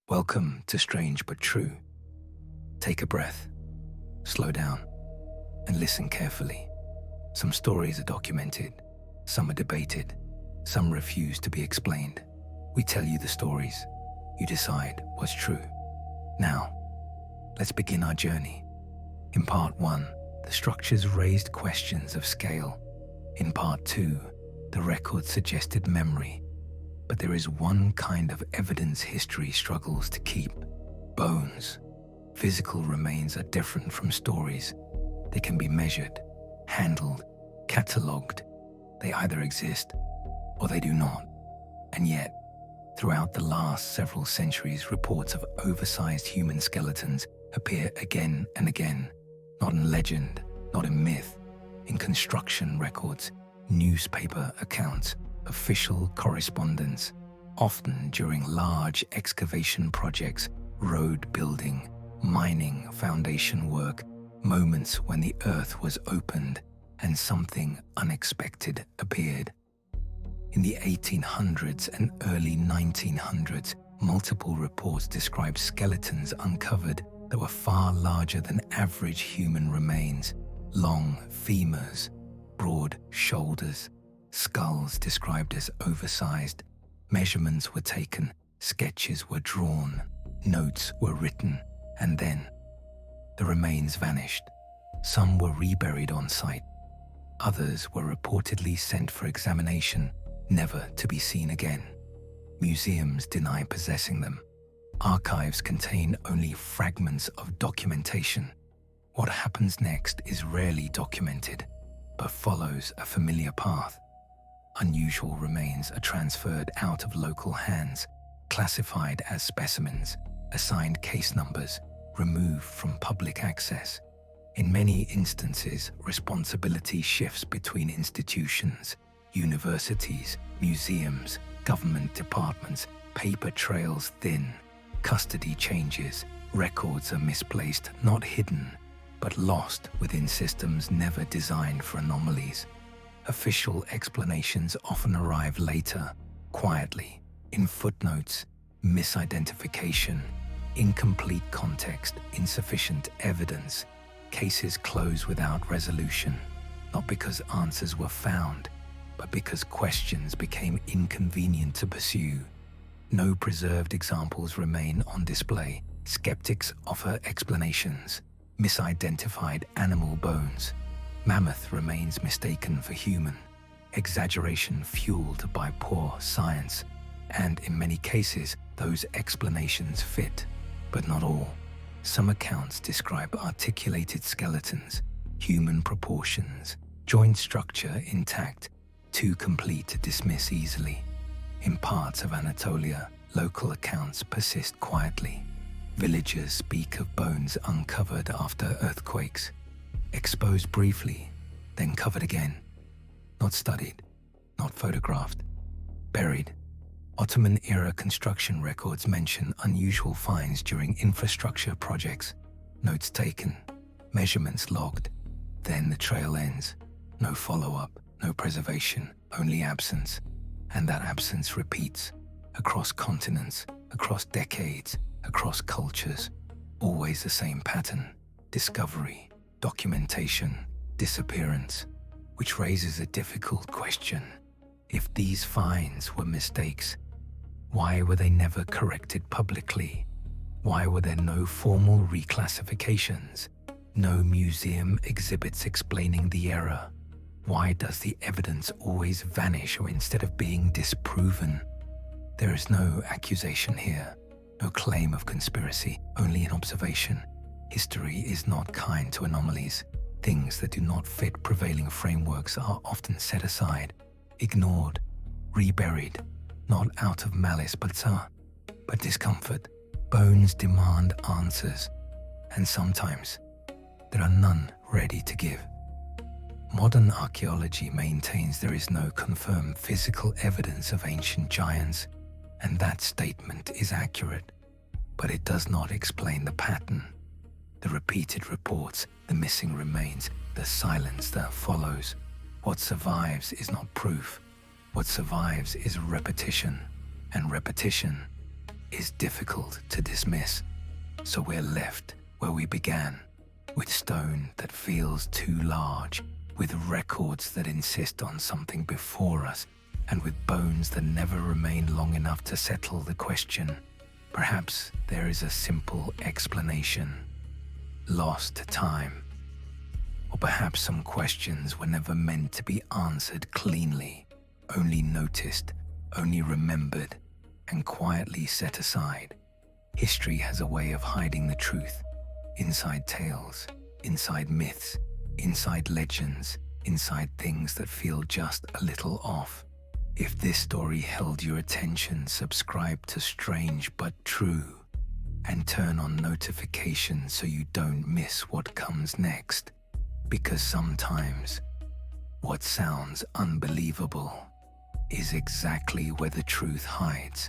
Welcome to Strange But True. Take a breath, slow down, and listen carefully. Some stories are documented, some are debated, some refuse to be explained. We tell you the stories, you decide what's true. Now, let's begin our journey. In part 1, the structures raised questions of scale. In part 2, the record suggested memory. But there is one kind of evidence history struggles to keep: bones. Physical remains are different from stories. They can be measured, handled, catalogued. They either exist or they do not. And yet, throughout the last several centuries, reports of oversized human skeletons appear again and again, not in legend, not in myth, in construction records, newspaper accounts, official correspondence, often during large excavation projects, road building, mining, foundation work, moments when the earth was opened and something unexpected appeared. In the 1800s and early 1900s, multiple reports described skeletons uncovered that were far larger than average human remains: long femurs, broad shoulders, skulls described as oversized. Measurements were taken, sketches were drawn, notes were written, and then the remains vanished. Some were reburied on site. Others were reportedly sent for examination, never to be seen again. Museums deny possessing them. Archives contain only fragments of documentation. What happens next is rarely documented, but follows a familiar path. Unusual remains are transferred out of local hands, classified as specimens, assigned case numbers, removed from public access. In many instances, responsibility shifts between institutions, universities, museums, government departments. Paper trails thin, custody changes, records are misplaced, not hidden, but lost within systems never designed for anomalies. Official explanations often arrive later, quietly, in footnotes, misidentification, incomplete context, insufficient evidence. Cases close without resolution, not because answers were found, but because questions became inconvenient to pursue. No preserved examples remain on display. Skeptics offer explanations. Misidentified animal bones. Mammoth remains mistaken for human. Exaggeration fueled by poor science. And in many cases, those explanations fit, but not all. Some accounts describe articulated skeletons, human proportions, joint structure intact, too complete to dismiss easily. In parts of Anatolia, local accounts persist quietly. Villagers speak of bones uncovered after earthquakes, exposed briefly, then covered again. Not studied, not photographed, buried. Ottoman-era construction records mention unusual finds during infrastructure projects. Notes taken, measurements logged. Then the trail ends. No follow-up, no preservation, only absence. And that absence repeats across continents, across decades, across cultures. Always the same pattern: discovery, documentation, disappearance. Which raises a difficult question. If these finds were mistakes, why were they never corrected publicly? Why were there no formal reclassifications? No museum exhibits explaining the error? Why does the evidence always vanish or instead of being disproven? There is no accusation here, no claim of conspiracy, only an observation. History is not kind to anomalies. Things that do not fit prevailing frameworks are often set aside, ignored, reburied, not out of malice but discomfort. Bones demand answers, and sometimes there are none ready to give. Modern archaeology maintains there is no confirmed physical evidence of ancient giants, and that statement is accurate, but it does not explain the pattern. The repeated reports, the missing remains, the silence that follows. What survives is not proof. What survives is repetition, and repetition is difficult to dismiss, so we're left where we began, with stone that feels too large, with records that insist on something before us, and with bones that never remain long enough to settle the question. Perhaps there is a simple explanation: lost time. Or perhaps some questions were never meant to be answered cleanly, only noticed, only remembered, and quietly set aside. History has a way of hiding the truth, inside tales, inside myths, inside legends, inside things that feel just a little off. If this story held your attention, subscribe to Strange But True and turn on notifications so you don't miss what comes next. Because sometimes what sounds unbelievable is exactly where the truth hides.